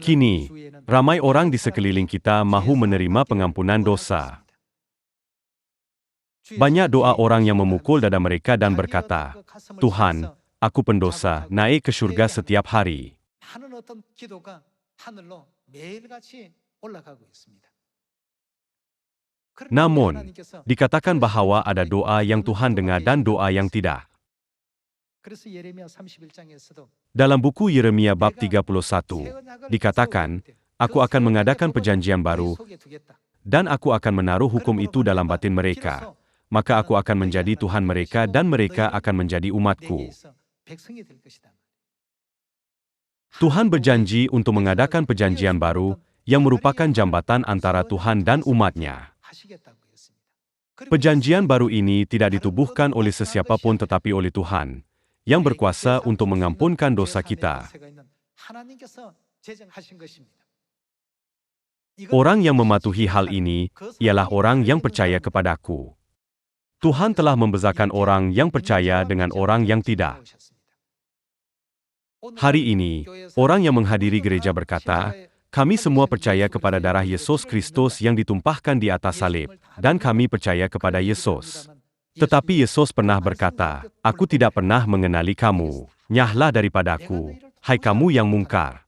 Kini, ramai orang di sekeliling kita mahu menerima pengampunan dosa. Banyak doa orang yang memukul dada mereka dan berkata, "Tuhan, aku pendosa, naik ke surga setiap hari." Namun, dikatakan bahwa ada doa yang Tuhan dengar dan doa yang tidak. Dalam buku Yeremia bab 31, dikatakan, "Aku akan mengadakan perjanjian baru, dan aku akan menaruh hukum itu dalam batin mereka. Maka aku akan menjadi Tuhan mereka dan mereka akan menjadi umatku." Tuhan berjanji untuk mengadakan perjanjian baru, yang merupakan jambatan antara Tuhan dan umatnya. Perjanjian baru ini tidak ditubuhkan oleh sesiapa pun tetapi oleh Tuhan, yang berkuasa untuk mengampunkan dosa kita. Orang yang mematuhi hal ini, ialah orang yang percaya kepadaku. Tuhan telah membezakan orang yang percaya dengan orang yang tidak. Hari ini, orang yang menghadiri gereja berkata, "Kami semua percaya kepada darah Yesus Kristus yang ditumpahkan di atas salib, dan kami percaya kepada Yesus." Tetapi Yesus pernah berkata, "Aku tidak pernah mengenali kamu. Nyahlah daripadaku, hai kamu yang mungkar."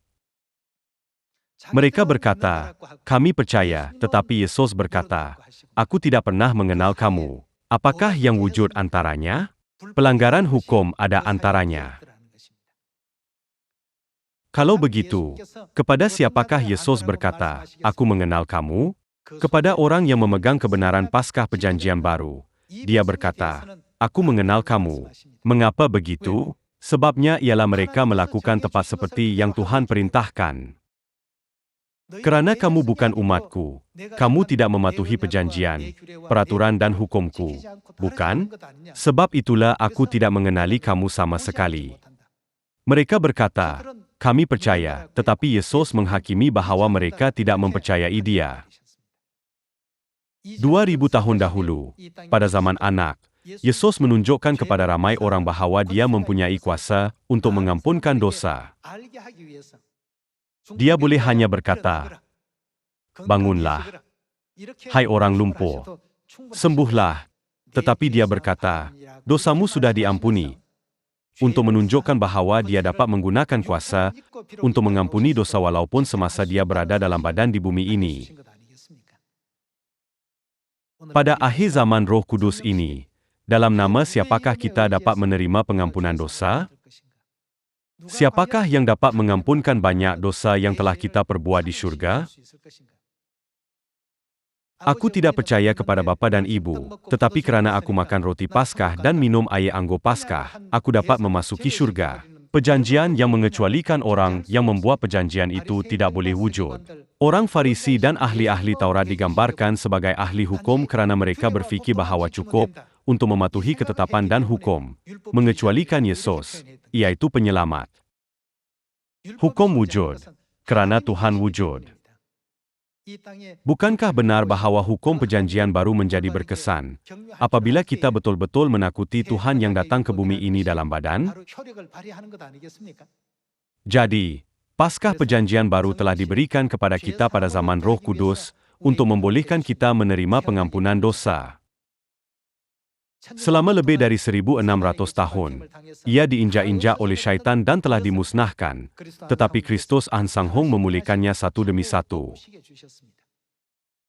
Mereka berkata, "Kami percaya," tetapi Yesus berkata, "Aku tidak pernah mengenal kamu." Apakah yang wujud antaranya? Pelanggaran hukum ada antaranya. Kalau begitu, kepada siapakah Yesus berkata, "Aku mengenal kamu"? Kepada orang yang memegang kebenaran Paskah Perjanjian Baru. Dia berkata, "Aku mengenal kamu." Mengapa begitu? Sebabnya ialah mereka melakukan tepat seperti yang Tuhan perintahkan. Kerana kamu bukan umatku, kamu tidak mematuhi perjanjian, peraturan dan hukumku, bukan? Sebab itulah aku tidak mengenali kamu sama sekali. Mereka berkata, "Kami percaya," tetapi Yesus menghakimi bahwa mereka tidak mempercayai Dia. 2000 tahun dahulu, pada zaman Anak, Yesus menunjukkan kepada ramai orang bahwa Dia mempunyai kuasa untuk mengampunkan dosa. Dia boleh hanya berkata, "Bangunlah, hai orang lumpuh, sembuhlah." Tetapi Dia berkata, "Dosamu sudah diampuni," untuk menunjukkan bahwa Dia dapat menggunakan kuasa untuk mengampuni dosa walaupun semasa Dia berada dalam badan di bumi ini. Pada akhir zaman Roh Kudus ini, dalam nama siapakah kita dapat menerima pengampunan dosa? Siapakah yang dapat mengampunkan banyak dosa yang telah kita perbuat di syurga? Aku tidak percaya kepada bapa dan ibu, tetapi kerana aku makan roti Paskah dan minum air anggur Paskah, aku dapat memasuki syurga. Perjanjian yang mengecualikan orang yang membuat perjanjian itu tidak boleh wujud. Orang Farisi dan ahli-ahli Taurat digambarkan sebagai ahli hukum kerana mereka berfikir bahwa cukup untuk mematuhi ketetapan dan hukum, mengecualikan Yesus, iaitu penyelamat. Hukum wujud, kerana Tuhan wujud. Bukankah benar bahwa hukum perjanjian baru menjadi berkesan apabila kita betul-betul menakuti Tuhan yang datang ke bumi ini dalam badan? Jadi, Paskah Perjanjian Baru telah diberikan kepada kita pada zaman Roh Kudus untuk membolehkan kita menerima pengampunan dosa. Selama lebih dari 1600 tahun, ia diinjak-injak oleh syaitan dan telah dimusnahkan, tetapi Kristus Sang Hong memulihkannya satu demi satu.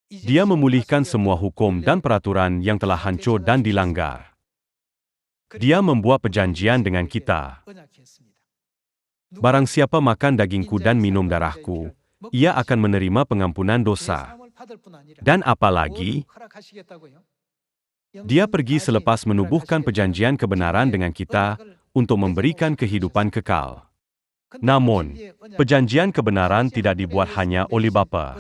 Dia memulihkan semua hukum dan peraturan yang telah hancur dan dilanggar. Dia membuat perjanjian dengan kita. Barang siapa makan dagingku dan minum darahku, ia akan menerima pengampunan dosa. Dan apalagi, Dia pergi selepas menubuhkan perjanjian kebenaran dengan kita untuk memberikan kehidupan kekal. Namun, perjanjian kebenaran tidak dibuat hanya oleh Bapa.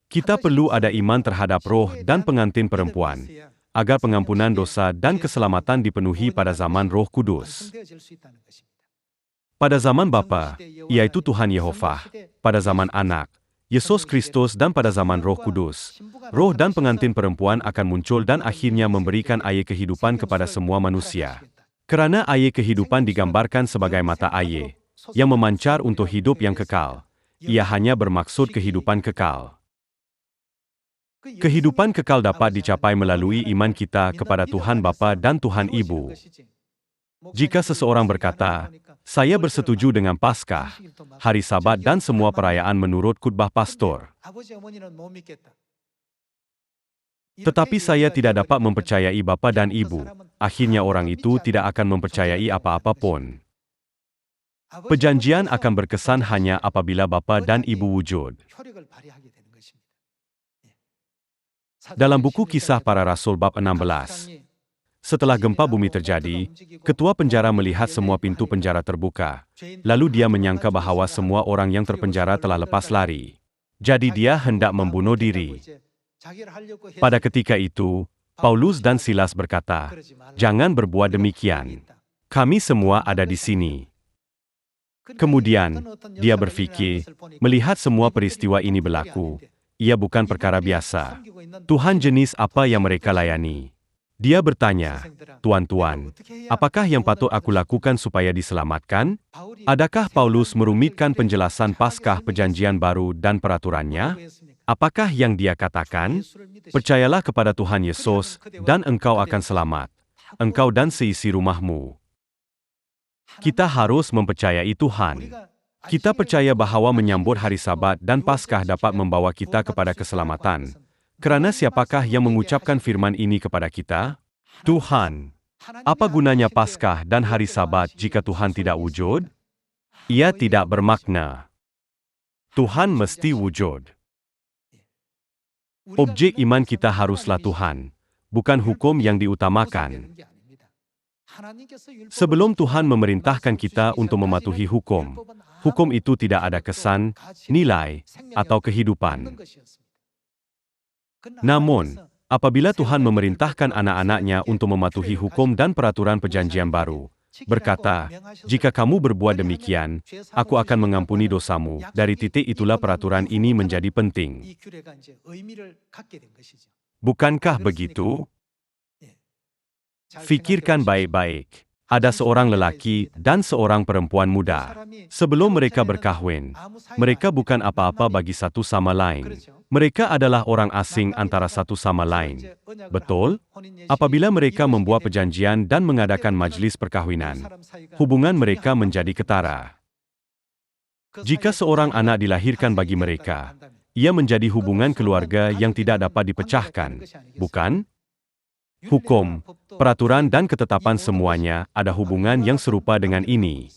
Kita perlu ada iman terhadap Roh dan pengantin perempuan, agar pengampunan dosa dan keselamatan dipenuhi pada zaman Roh Kudus. Pada zaman Bapa, yaitu Tuhan Yehova, pada zaman Anak, Yesus Kristus dan pada zaman Roh Kudus, Roh dan pengantin perempuan akan muncul dan akhirnya memberikan air kehidupan kepada semua manusia. Kerana air kehidupan digambarkan sebagai mata air, yang memancar untuk hidup yang kekal, ia hanya bermaksud kehidupan kekal. Kehidupan kekal dapat dicapai melalui iman kita kepada Tuhan Bapa dan Tuhan Ibu. Jika seseorang berkata, "Saya bersetuju dengan Paskah, hari Sabat dan semua perayaan menurut khutbah pastor, tetapi saya tidak dapat mempercayai Bapa dan Ibu," akhirnya orang itu tidak akan mempercayai apa-apa pun. Perjanjian akan berkesan hanya apabila Bapa dan Ibu wujud. Dalam buku Kisah Para Rasul bab 16, setelah gempa bumi terjadi, ketua penjara melihat semua pintu penjara terbuka. Lalu dia menyangka bahwa semua orang yang terpenjara telah lepas lari. Jadi dia hendak membunuh diri. Pada ketika itu, Paulus dan Silas berkata, "Jangan berbuat demikian. Kami semua ada di sini." Kemudian, dia berpikir, melihat semua peristiwa ini berlaku, ia bukan perkara biasa. Tuhan jenis apa yang mereka layani? Dia bertanya, "Tuan-tuan, apakah yang patut aku lakukan supaya diselamatkan?" Adakah Paulus merumitkan penjelasan Paskah Perjanjian Baru dan peraturannya? Apakah yang dia katakan? "Percayalah kepada Tuhan Yesus, dan engkau akan selamat, engkau dan seisi rumahmu." Kita harus mempercayai Tuhan. Kita percaya bahwa menyambut hari Sabat dan Paskah dapat membawa kita kepada keselamatan. Kerana siapakah yang mengucapkan firman ini kepada kita? Tuhan. Apa gunanya Paskah dan hari Sabat jika Tuhan tidak wujud? Ia tidak bermakna. Tuhan mesti wujud. Objek iman kita haruslah Tuhan, bukan hukum yang diutamakan. Sebelum Tuhan memerintahkan kita untuk mematuhi hukum, hukum itu tidak ada kesan, nilai, atau kehidupan. Namun, apabila Tuhan memerintahkan anak-anaknya untuk mematuhi hukum dan peraturan Perjanjian Baru, berkata, "Jika kamu berbuat demikian, aku akan mengampuni dosamu," dari titik itulah peraturan ini menjadi penting. Bukankah begitu? Fikirkan baik-baik. Ada seorang lelaki dan seorang perempuan muda. Sebelum mereka berkahwin, mereka bukan apa-apa bagi satu sama lain. Mereka adalah orang asing antara satu sama lain. Betul? Apabila mereka membuat perjanjian dan mengadakan majlis perkahwinan, hubungan mereka menjadi ketara. Jika seorang anak dilahirkan bagi mereka, ia menjadi hubungan keluarga yang tidak dapat dipecahkan, bukan? Hukum, peraturan dan ketetapan semuanya ada hubungan yang serupa dengan ini.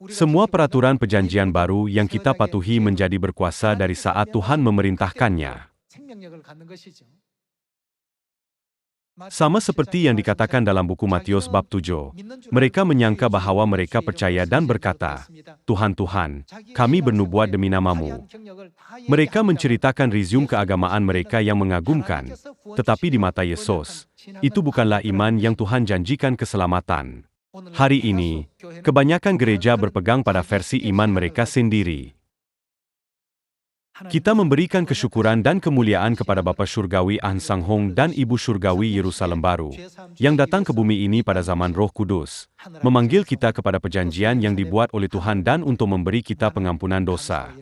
Semua peraturan Perjanjian Baru yang kita patuhi menjadi berkuasa dari saat Tuhan memerintahkannya. Sama seperti yang dikatakan dalam buku Matius bab 7, mereka menyangka bahwa mereka percaya dan berkata, "Tuhan, Tuhan, kami bernubuat demi nama-Mu." Mereka menceritakan resume keagamaan mereka yang mengagumkan, tetapi di mata Yesus, itu bukanlah iman yang Tuhan janjikan keselamatan. Hari ini, kebanyakan gereja berpegang pada versi iman mereka sendiri. Kita memberikan kesyukuran dan kemuliaan kepada Bapa Surgawi An Sang Hong dan Ibu Surgawi Yerusalem Baru, yang datang ke bumi ini pada zaman Roh Kudus, memanggil kita kepada perjanjian yang dibuat oleh Tuhan dan untuk memberi kita pengampunan dosa.